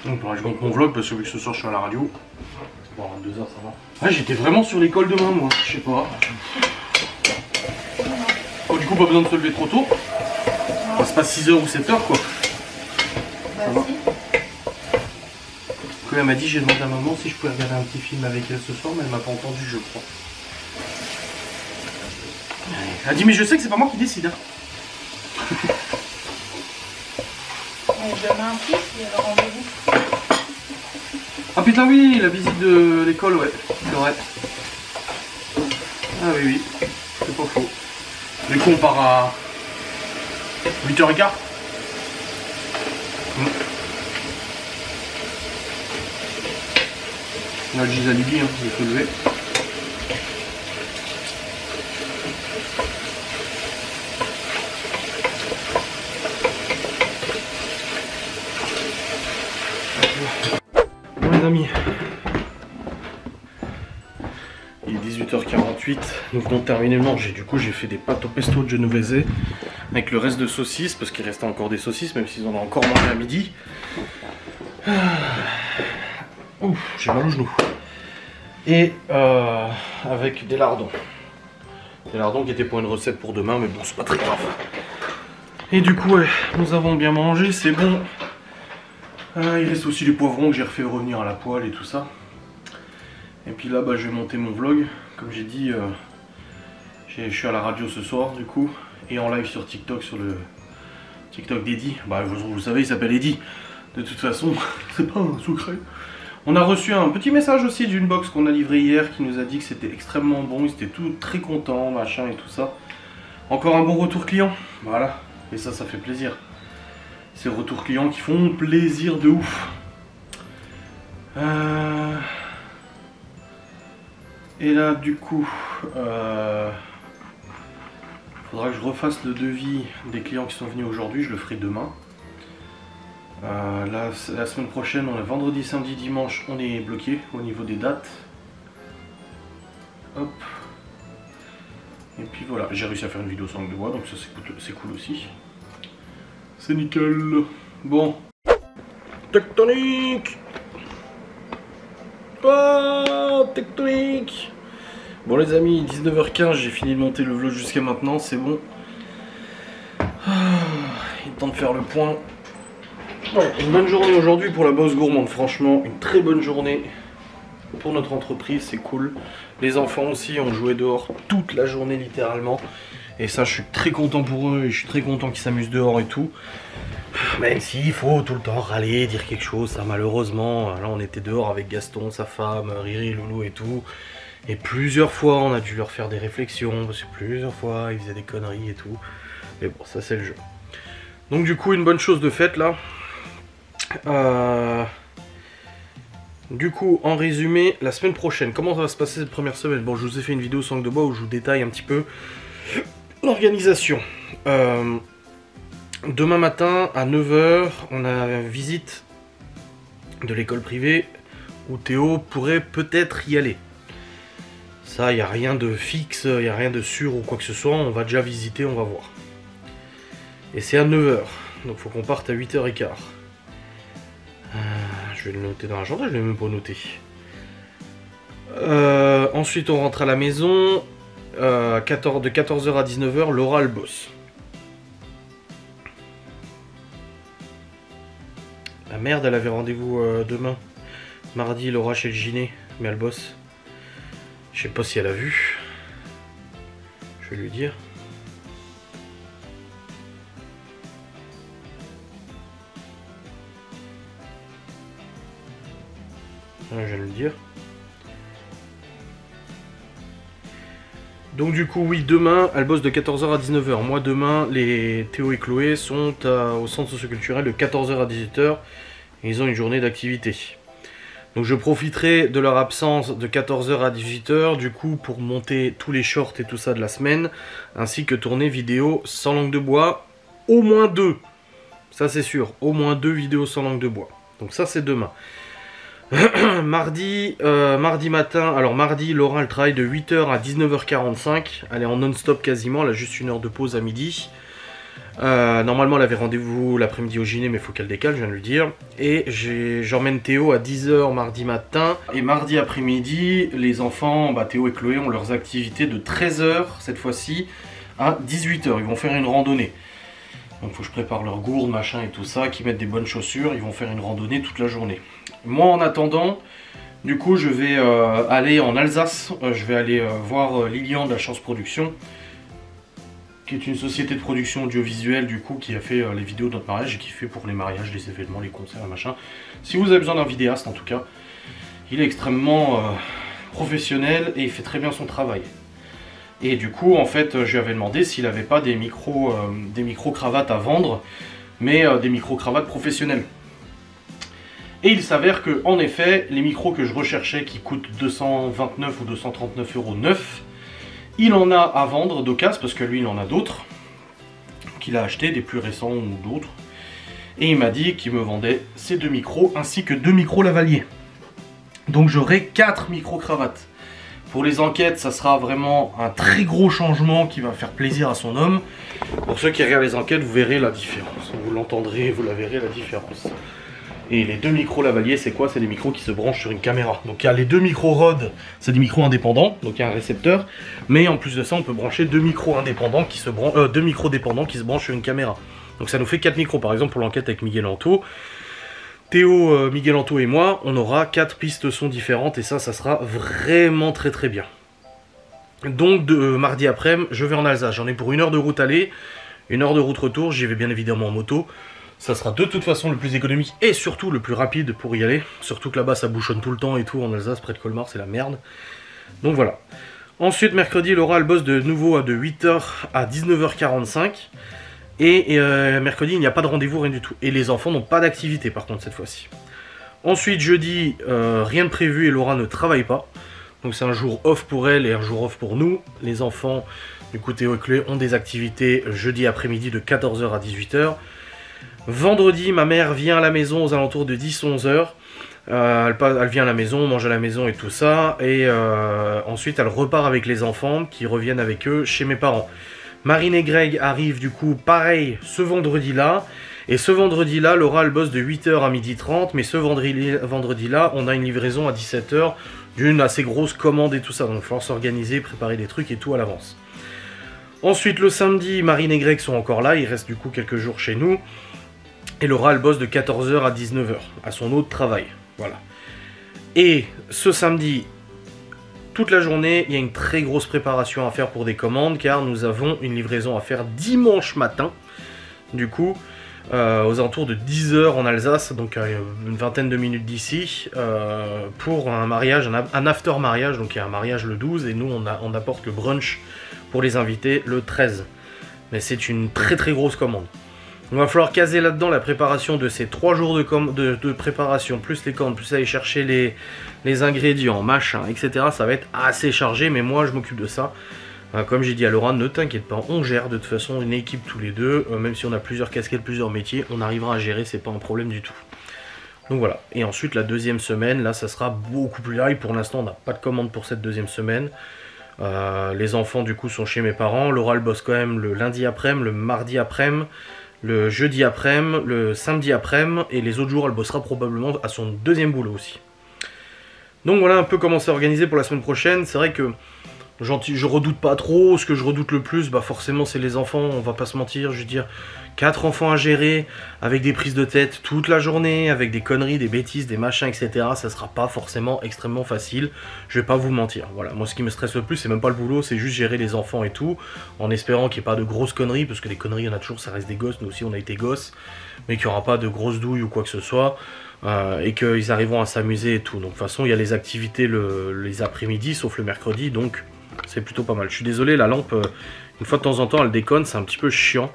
Donc je monte mon vlog parce que vu que ce soir je suis à la radio. Bon, 2 heures ça va. Ouais, j'étais vraiment sur l'école demain moi, je sais pas. Oh, du coup pas besoin de se lever trop tôt. Enfin, c'est pas 6h ou 7h quoi. Ça va. Elle m'a dit, j'ai demandé à maman si je pouvais regarder un petit film avec elle ce soir, mais elle m'a pas entendu je crois. Elle a dit mais je sais que c'est pas moi qui décide. Hein. Demain aussi, il y a le rendez-vous. Ah putain oui, la visite de l'école, ouais, c'est vrai. Ah oui, c'est pas faux. Du coup on part à 8h15. Là je dis à Libye, hein, il faut lever. Bon les amis, il est 18h48, nous venons de terminer le manger. Du coup j'ai fait des pâtes au pesto de genovese avec le reste de saucisses parce qu'il restait encore des saucisses même s'ils en ont encore mangé à midi. Ouf, j'ai mal au genou. Et avec des lardons. Des lardons qui étaient pour une recette pour demain mais bon c'est pas très grave. Et du coup ouais, nous avons bien mangé, c'est bon. Il reste aussi les poivrons que j'ai refait revenir à la poêle et tout ça. Et puis là bah, je vais monter mon vlog. Comme j'ai dit, je suis à la radio ce soir du coup. Et en live sur TikTok, sur le TikTok d'Eddy. Bah vous savez, il s'appelle Eddy. De toute façon, c'est pas un secret. On a reçu un petit message aussi d'une box qu'on a livré hier qui nous a dit que c'était extrêmement bon. Ils étaient tous très contents, machin et tout ça. Encore un bon retour client. Voilà. Et ça fait plaisir. Ces retours clients qui font plaisir de ouf. Et là du coup faudra que je refasse le devis des clients qui sont venus aujourd'hui, je le ferai demain. La semaine prochaine, on est vendredi, samedi, dimanche, on est bloqué au niveau des dates. Hop. Et puis voilà, j'ai réussi à faire une vidéo sans langue de bois, donc ça c'est cool aussi. C'est nickel. Bon. Tectonique. Oh, tectonique. Bon les amis, 19h15, j'ai fini de monter le vlog jusqu'à maintenant, c'est bon. temps de faire le point. Bon, une bonne journée aujourd'hui pour la Bosse Gourmande, franchement, une très bonne journée pour notre entreprise, c'est cool. Les enfants aussi ont joué dehors toute la journée littéralement. Et ça, je suis très content pour eux et je suis très content qu'ils s'amusent dehors et tout. Même s'il faut tout le temps râler, dire quelque chose, ça malheureusement. Là, on était dehors avec Gaston, sa femme, Riri, Loulou et tout. Et plusieurs fois, on a dû leur faire des réflexions, parce que plusieurs fois, ils faisaient des conneries et tout. Mais bon, ça c'est le jeu. Donc du coup, une bonne chose de faite là. Du coup, en résumé, la semaine prochaine, comment ça va se passer cette première semaine? Bon, je vous ai fait une vidéo sangle de bois où je vous détaille un petit peu l'organisation. Demain matin, à 9 h, on a une visite de l'école privée où Théo pourrait peut-être y aller. Ça, il n'y a rien de fixe, il n'y a rien de sûr ou quoi que ce soit. On va déjà visiter, on va voir. Et c'est à 9 h. Donc, il faut qu'on parte à 8 h 15. Je vais le noter dans l'agenda, je ne l'ai même pas noté. Ensuite, on rentre à la maison. De 14 h à 19 h, Laura, elle bosse. La merde, elle avait rendez-vous demain. Mardi, Laura chez le gyné, mais elle bosse. Je sais pas si elle a vu. Je vais lui dire. Je vais le dire. Donc du coup, oui, demain, elle bosse de 14 h à 19 h. Moi, demain, les Théo et Chloé sont au centre socioculturel de 14 h à 18 h. Et ils ont une journée d'activité. Donc je profiterai de leur absence de 14 h à 18 h, du coup, pour monter tous les shorts et tout ça de la semaine, ainsi que tourner vidéo sans langue de bois, au moins 2. Ça c'est sûr, au moins 2 vidéos sans langue de bois. Donc ça c'est demain. Mardi matin, alors mardi, Laura elle travaille de 8 h à 19 h 45. Elle est en non-stop quasiment, elle a juste une heure de pause à midi. Normalement elle avait rendez-vous l'après-midi au gyné, mais il faut qu'elle décale, je viens de lui dire. Et j'emmène Théo à 10 h mardi matin. Et mardi après-midi, les enfants, Théo et Chloé ont leurs activités de 13 h cette fois-ci à 18 h. Ils vont faire une randonnée. Donc il faut que je prépare leur gourde, machin et tout ça, qu'ils mettent des bonnes chaussures, ils vont faire une randonnée toute la journée. Moi en attendant, du coup je vais aller en Alsace, je vais aller voir Lilian de la Chance Production, qui est une société de production audiovisuelle du coup qui a fait les vidéos de notre mariage et qui fait pour les mariages, les événements, les concerts, machin. Si vous avez besoin d'un vidéaste en tout cas, il est extrêmement professionnel et il fait très bien son travail. Et du coup, en fait, je lui avais demandé s'il n'avait pas des micro-cravates à vendre, mais des micro-cravates professionnelles. Et il s'avère que, en effet, les micros que je recherchais, qui coûtent 229 ou 239 € neufs, il en a à vendre d'occasion, parce que lui, il en a d'autres, qu'il a acheté, des plus récents ou d'autres. Et il m'a dit qu'il me vendait ces 2 micros, ainsi que 2 micros lavaliers. Donc j'aurai 4 micro-cravates. Pour les enquêtes, ça sera vraiment un très gros changement qui va faire plaisir à son homme. Pour ceux qui regardent les enquêtes, vous verrez la différence. Vous l'entendrez, vous la verrez la différence. Et les 2 micros lavaliers, c'est quoi? C'est des micros qui se branchent sur une caméra. Donc il y a les 2 micros Rode, c'est des micros indépendants, donc il y a un récepteur. Mais en plus de ça, on peut brancher 2 micros indépendants qui se branchent, 2 micros dépendants qui se branchent sur une caméra. Donc ça nous fait 4 micros. Par exemple, pour l'enquête avec Miguel Anto, Théo, Miguel Anto et moi, on aura 4 pistes son différentes et ça sera vraiment très très bien. Donc mardi après-midi, je vais en Alsace. J'en ai pour 1 heure de route aller, 1 heure de route retour. J'y vais bien évidemment en moto. Ça sera de toute façon le plus économique et surtout le plus rapide pour y aller. Surtout que là-bas ça bouchonne tout le temps et tout en Alsace, près de Colmar, c'est la merde. Donc voilà. Ensuite, mercredi, Laura elle bosse de nouveau de 8 h à 19 h 45. Et mercredi, il n'y a pas de rendez-vous, rien du tout. Et les enfants n'ont pas d'activité par contre cette fois-ci. Ensuite, jeudi, rien de prévu et Laura ne travaille pas. Donc c'est un jour off pour elle et un jour off pour nous. Les enfants, du coup Théo et Chloé, ont des activités jeudi après-midi de 14 h à 18 h. Vendredi, ma mère vient à la maison aux alentours de 10-11 h. Elle vient à la maison, mange à la maison et tout ça. Et ensuite, elle repart avec les enfants qui reviennent avec eux chez mes parents. Marine et Greg arrivent du coup pareil ce vendredi-là. Et ce vendredi-là, Laura elle bosse de 8 h à 12h30. Mais ce vendredi-là, on a une livraison à 17 h d'une assez grosse commande et tout ça. Donc il va falloir s'organiser, préparer des trucs et tout à l'avance. Ensuite, le samedi, Marine et Greg sont encore là, il reste du coup quelques jours chez nous. Et Laura, elle bosse de 14h à 19h, à son autre travail. Voilà. Et ce samedi, toute la journée, il y a une très grosse préparation à faire pour des commandes, car nous avons une livraison à faire dimanche matin. Du coup, aux alentours de 10h en Alsace, donc à une vingtaine de minutes d'ici, pour un mariage, un after mariage, donc il y a un mariage le 12, et nous on apporte le brunch pour les invités le 13. Mais c'est une très très grosse commande. Il va falloir caser là-dedans la préparation de ces 3 jours de préparation, plus les commandes, plus aller chercher les ingrédients, machin, etc. Ça va être assez chargé, mais moi je m'occupe de ça. Comme j'ai dit à Laura, ne t'inquiète pas, on gère de toute façon une équipe tous les deux, même si on a plusieurs casquettes, plusieurs métiers, on arrivera à gérer, c'est pas un problème du tout. Donc voilà, et ensuite la deuxième semaine, là ça sera beaucoup plus light, pour l'instant on n'a pas de commande pour cette deuxième semaine. Les enfants du coup sont chez mes parents, Laura elle bosse quand même le lundi après-midi, le mardi après-midi, le jeudi après-midi, le samedi après-midi, et les autres jours elle bossera probablement à son deuxième boulot aussi. Donc voilà un peu comment c'est organisé pour la semaine prochaine. C'est vrai que je redoute pas trop. Ce que je redoute le plus, bah forcément c'est les enfants, on va pas se mentir. Je veux dire, 4 enfants à gérer, avec des prises de tête toute la journée, avec des conneries, des bêtises, des machins, etc. Ça sera pas forcément extrêmement facile, je vais pas vous mentir. Voilà, moi ce qui me stresse le plus, c'est même pas le boulot, c'est juste gérer les enfants et tout, en espérant qu'il n'y ait pas de grosses conneries, parce que les conneries, il y en a toujours, ça reste des gosses, nous aussi on a été gosses, mais qu'il n'y aura pas de grosses douilles ou quoi que ce soit. Et qu'ils arriveront à s'amuser et tout. Donc de toute façon il y a les activités les après-midi, sauf le mercredi, donc c'est plutôt pas mal. Je suis désolé, la lampe, une fois de temps en temps elle déconne, c'est un petit peu chiant.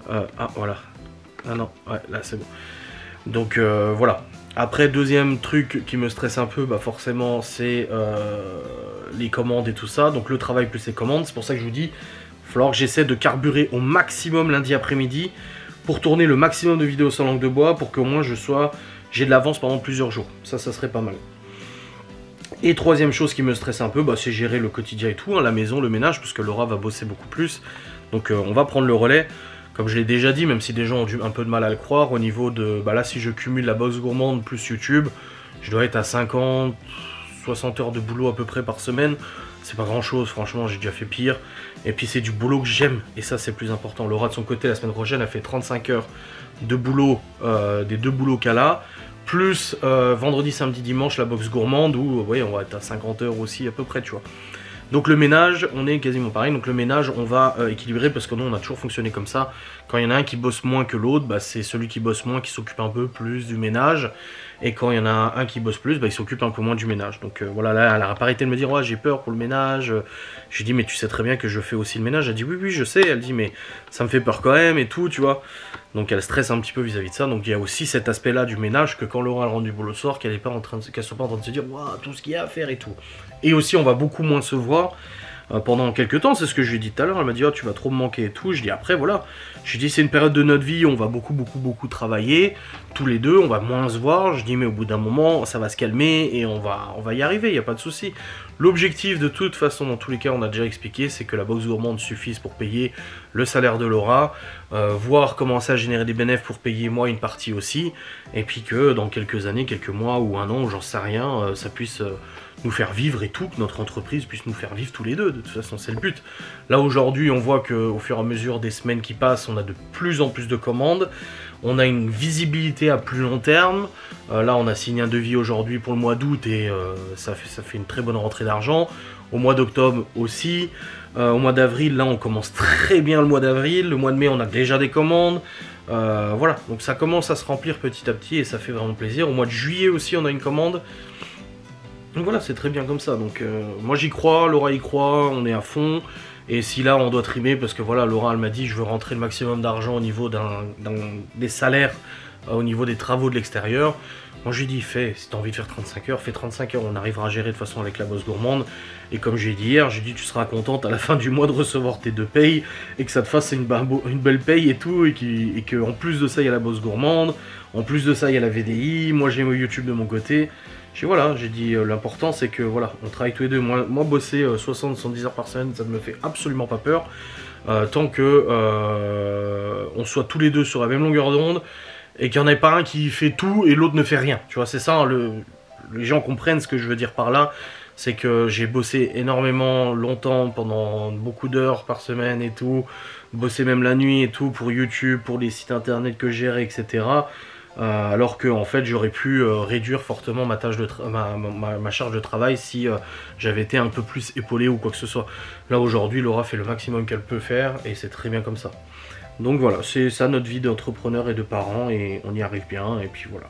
Ah voilà, ah non, ouais là c'est bon. Donc voilà. Après, deuxième truc qui me stresse un peu, bah forcément c'est les commandes et tout ça. Donc le travail plus les commandes, c'est pour ça que je vous dis, il va falloir que j'essaie de carburer au maximum lundi après-midi pour tourner le maximum de vidéos sans langue de bois, pour qu'au moins j'ai de l'avance pendant plusieurs jours. Ça serait pas mal. Et troisième chose qui me stresse un peu, bah, c'est gérer le quotidien et tout, hein, la maison, le ménage, parce que Laura va bosser beaucoup plus. Donc on va prendre le relais. Comme je l'ai déjà dit, même si des gens ont un peu de mal à le croire, au niveau de... Bah là, si je cumule la box gourmande plus YouTube, je dois être à 50, 60 heures de boulot à peu près par semaine. C'est pas grand chose, franchement, j'ai déjà fait pire. Et puis c'est du boulot que j'aime, et ça c'est plus important. Laura de son côté, la semaine prochaine, elle fait 35 heures de boulot, des 2 boulots qu'elle a, plus vendredi, samedi, dimanche, la box gourmande, où ouais, on va être à 50 heures aussi à peu près, tu vois. Donc le ménage, on est quasiment pareil, donc le ménage, on va équilibrer, parce que nous, on a toujours fonctionné comme ça. Quand il y en a un qui bosse moins que l'autre, bah, c'est celui qui bosse moins qui s'occupe un peu plus du ménage. Et quand il y en a un qui bosse plus, bah, il s'occupe un peu moins du ménage. Donc voilà, là, elle a pas arrêté de me dire, ouais, j'ai peur pour le ménage. Je lui dis, mais tu sais très bien que je fais aussi le ménage. Elle dit, oui, oui, je sais. Elle dit, mais ça me fait peur quand même et tout, tu vois. Donc elle stresse un petit peu vis-à-vis de ça. Donc il y a aussi cet aspect-là du ménage, que quand Laura rentre du boulot le soir, qu'elle soit pas en train de se dire, waouh, tout ce qu'il y a à faire et tout. Et aussi, on va beaucoup moins se voir pendant quelques temps. C'est ce que je lui ai dit tout à l'heure. Elle m'a dit, oh, tu vas trop me manquer et tout. Je dis, après, voilà. Je lui dis, c'est une période de notre vie, on va beaucoup travailler. Tous les deux, on va moins se voir. Je dis, mais au bout d'un moment, ça va se calmer et on va y arriver, il n'y a pas de souci. L'objectif, de toute façon, dans tous les cas, on a déjà expliqué, c'est que la box gourmande suffise pour payer le salaire de Laura, voire commencer à générer des bénéfices pour payer moi une partie aussi, et puis que dans quelques années, quelques mois ou un an, j'en sais rien, ça puisse nous faire vivre et tout, que notre entreprise puisse nous faire vivre tous les deux. De toute façon, c'est le but. Là, aujourd'hui, on voit qu'au fur et à mesure des semaines qui passent, on a de plus en plus de commandes. On a une visibilité à plus long terme. Là, on a signé un devis aujourd'hui pour le mois d'août et ça fait une très bonne rentrée d'argent. Au mois d'octobre aussi. Au mois d'avril, là, on commence très bien le mois d'avril. Le mois de mai, on a déjà des commandes. Voilà, donc ça commence à se remplir petit à petit et ça fait vraiment plaisir. Au mois de juillet aussi, on a une commande. Donc voilà, c'est très bien comme ça. Donc moi, j'y crois, Laura y croit, on est à fond. Et si là on doit trimer, parce que voilà, Laura elle m'a dit je veux rentrer le maximum d'argent au niveau des salaires, au niveau des travaux de l'extérieur. Moi je lui dis si t'as envie de faire 35 heures, fais 35 heures, on arrivera à gérer de toute façon avec la bosse gourmande. Et comme j'ai dit hier, j'ai dit tu seras contente à la fin du mois de recevoir tes 2 payes, et que ça te fasse une belle paye et tout, et que en plus de ça il y a la bosse gourmande, en plus de ça il y a la VDI, moi j'ai mon YouTube de mon côté. J'ai dit l'important c'est que voilà, on travaille tous les deux. Moi bosser 60-70 heures par semaine, ça ne me fait absolument pas peur. Tant que on soit tous les deux sur la même longueur d'onde et qu'il n'y en ait pas un qui fait tout et l'autre ne fait rien. Tu vois, c'est ça, les gens comprennent ce que je veux dire par là. c'est que j'ai bossé énormément longtemps, pendant beaucoup d'heures par semaine et tout, bossé même la nuit et tout pour YouTube, pour les sites internet que je gérais, etc. Alors que en fait j'aurais pu réduire fortement ma charge de travail si j'avais été un peu plus épaulé ou quoi que ce soit. Là aujourd'hui Laura fait le maximum qu'elle peut faire et c'est très bien comme ça. Donc voilà, c'est ça notre vie d'entrepreneur et de parents et on y arrive bien et puis voilà.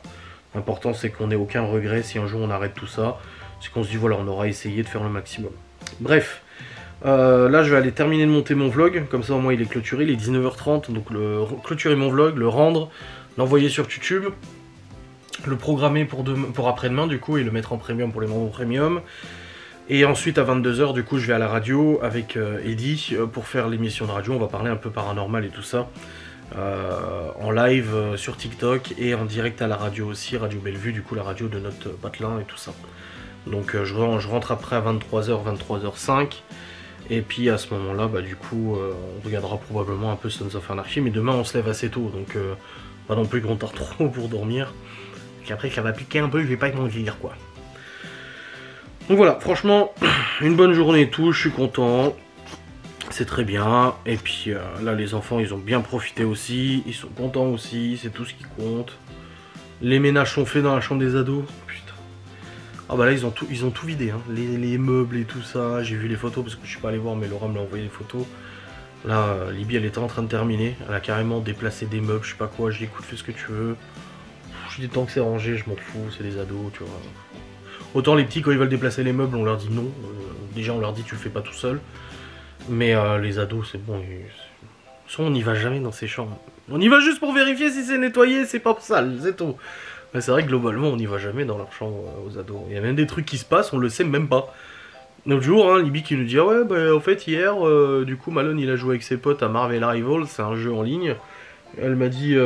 L'important c'est qu'on n'ait aucun regret si un jour on arrête tout ça. C'est qu'on se dit voilà, on aura essayé de faire le maximum. Bref, là je vais aller terminer de monter mon vlog, comme ça au moins il est clôturé, il est 19h30, donc clôturer mon vlog, le rendre, l'envoyer sur YouTube, le programmer pour après-demain du coup et le mettre en premium pour les membres premium. Et ensuite à 22h du coup je vais à la radio avec Eddy pour faire l'émission de radio, on va parler un peu paranormal et tout ça. En live sur TikTok et en direct à la radio aussi, Radio Bellevue, du coup la radio de notre patelin et tout ça. Donc je rentre après à 23h, 23h05 et puis à ce moment là bah du coup on regardera probablement un peu Sons of Anarchy, mais demain on se lève assez tôt donc pas non plus qu'on tarde trop pour dormir et après ça va piquer un peu, je vais pas m'en dire quoi. Donc voilà, franchement une bonne journée et tout, je suis content, c'est très bien et puis là les enfants ils ont bien profité aussi, ils sont contents aussi, c'est tout ce qui compte. Les ménages sont faits dans la chambre des ados. Ah bah là ils ont tout vidé, hein. Les meubles et tout ça, j'ai vu les photos parce que je suis pas allé voir mais Laura me l'a envoyé les photos. Là Libye elle était en train de terminer, elle a carrément déplacé des meubles, je sais pas quoi, je dis écoute fais ce que tu veux. Je dis tant que c'est rangé je m'en fous, c'est des ados tu vois. Autant les petits quand ils veulent déplacer les meubles on leur dit non, déjà on leur dit tu le fais pas tout seul. Mais les ados c'est bon, on n'y va jamais dans ces chambres. On y va juste pour vérifier si c'est nettoyé, c'est pas sale, c'est tout. Mais c'est vrai que globalement on n'y va jamais dans leur chambre aux ados. Il y a même des trucs qui se passent, on le sait même pas. L'autre jour, hein, Libby qui nous dit ah ouais bah en fait hier du coup Malone il a joué avec ses potes à Marvel Rivals, c'est un jeu en ligne. Elle m'a dit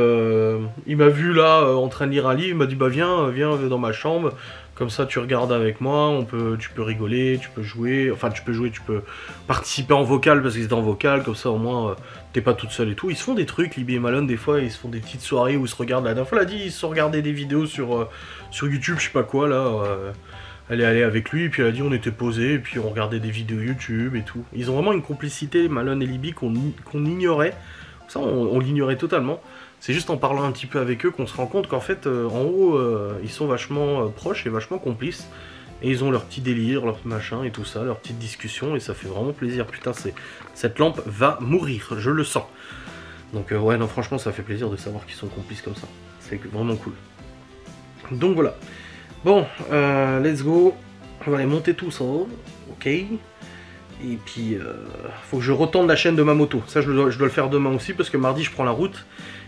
il m'a vu là en train de lire un livre, il m'a dit bah viens dans ma chambre, comme ça tu regardes avec moi, tu peux rigoler, tu peux jouer, tu peux participer en vocal parce qu'ils étaient en vocal, comme ça au moins t'es pas toute seule et tout. Ils se font des trucs, Libby et Malone des fois, ils se font des petites soirées où ils se regardent. La dernière fois elle a dit ils se sont regardés des vidéos sur YouTube, je sais pas quoi là. Elle est allée avec lui et puis elle a dit on était posés et puis on regardait des vidéos YouTube et tout. Ils ont vraiment une complicité Malone et Libby qu'on ignorait. Ça on l'ignorait totalement. C'est juste en parlant un petit peu avec eux qu'on se rend compte qu'en fait en haut ils sont vachement proches et vachement complices. Et ils ont leur petit délire, leur machin et tout ça, leur petite discussion et ça fait vraiment plaisir. Putain cette lampe va mourir, je le sens. Donc ouais non franchement ça fait plaisir de savoir qu'ils sont complices comme ça. C'est vraiment cool. Donc voilà. Bon let's go. On va aller monter tout ça. Ok. Et puis, faut que je retende la chaîne de ma moto. Ça, je dois le faire demain aussi, parce que mardi, je prends la route.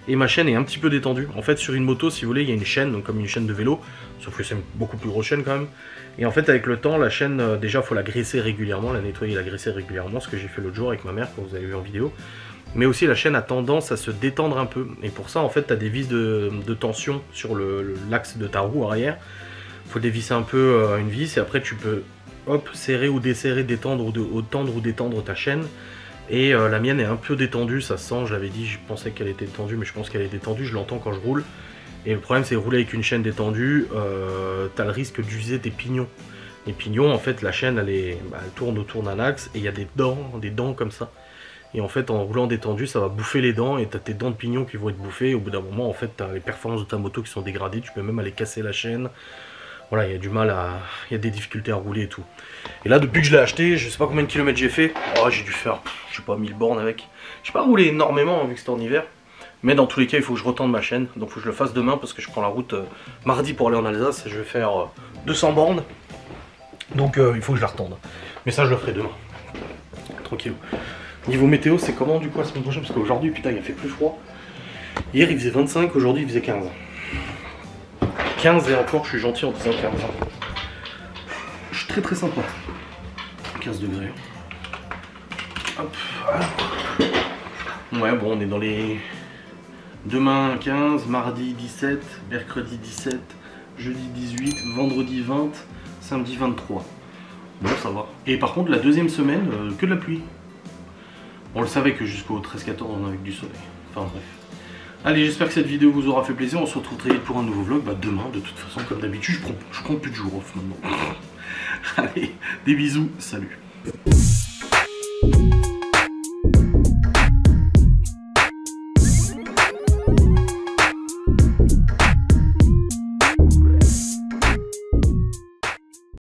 Et ma chaîne est un petit peu détendue. En fait, sur une moto, si vous voulez, il y a une chaîne, donc comme une chaîne de vélo. Sauf que c'est une beaucoup plus grosse chaîne quand même. Et en fait, avec le temps, la chaîne, déjà, faut la graisser régulièrement, la nettoyer, la graisser régulièrement. Ce que j'ai fait l'autre jour avec ma mère, quand vous avez vu en vidéo. Mais aussi, la chaîne a tendance à se détendre un peu. Et pour ça, en fait, tu as des vis de tension sur l'axe de ta roue arrière. Faut dévisser un peu une vis, et après, tu peux... hop, serrer ou desserrer, tendre ou détendre ta chaîne. Et la mienne est un peu détendue, ça se sent, je l'avais dit, je pensais qu'elle était détendue, mais je pense qu'elle est détendue, je l'entends quand je roule. Et le problème c'est rouler avec une chaîne détendue, t'as le risque d'user tes pignons. Les pignons, en fait, la chaîne, elle tourne autour d'un axe, et il y a des dents comme ça. Et en fait, en roulant détendu, ça va bouffer les dents, et t'as tes dents de pignon qui vont être bouffées, et au bout d'un moment, en fait, t'as les performances de ta moto qui sont dégradées, tu peux même aller casser la chaîne. Voilà, il y a du mal il y a des difficultés à rouler et tout. Et là, depuis que je l'ai acheté, je sais pas combien de kilomètres j'ai fait. Oh, j'ai dû faire, je sais pas, 1000 bornes avec. J'ai pas roulé énormément vu que c'était en hiver. Mais dans tous les cas, il faut que je retende ma chaîne. Donc, il faut que je le fasse demain parce que je prends la route mardi pour aller en Alsace. Et je vais faire 200 bornes. Donc, il faut que je la retende. Mais ça, je le ferai demain. Tranquille. Niveau météo, c'est comment du coup la semaine prochaine? Parce qu'aujourd'hui, putain, il a fait plus froid. Hier, il faisait 25, aujourd'hui, il faisait 15. 15 et encore, je suis gentil en disant 15. Je suis très sympa. 15 degrés. Hop. Ouais, bon, on est dans les... Demain 15, mardi 17, mercredi 17, jeudi 18, vendredi 20, samedi 23. Bon, ça va. Et par contre, la deuxième semaine, que de la pluie. On le savait que jusqu'au 13-14, on avait du soleil. Enfin bref. Allez, j'espère que cette vidéo vous aura fait plaisir. On se retrouve très vite pour un nouveau vlog. Bah demain, de toute façon, comme d'habitude, je compte plus de jours off maintenant. Allez, des bisous, salut.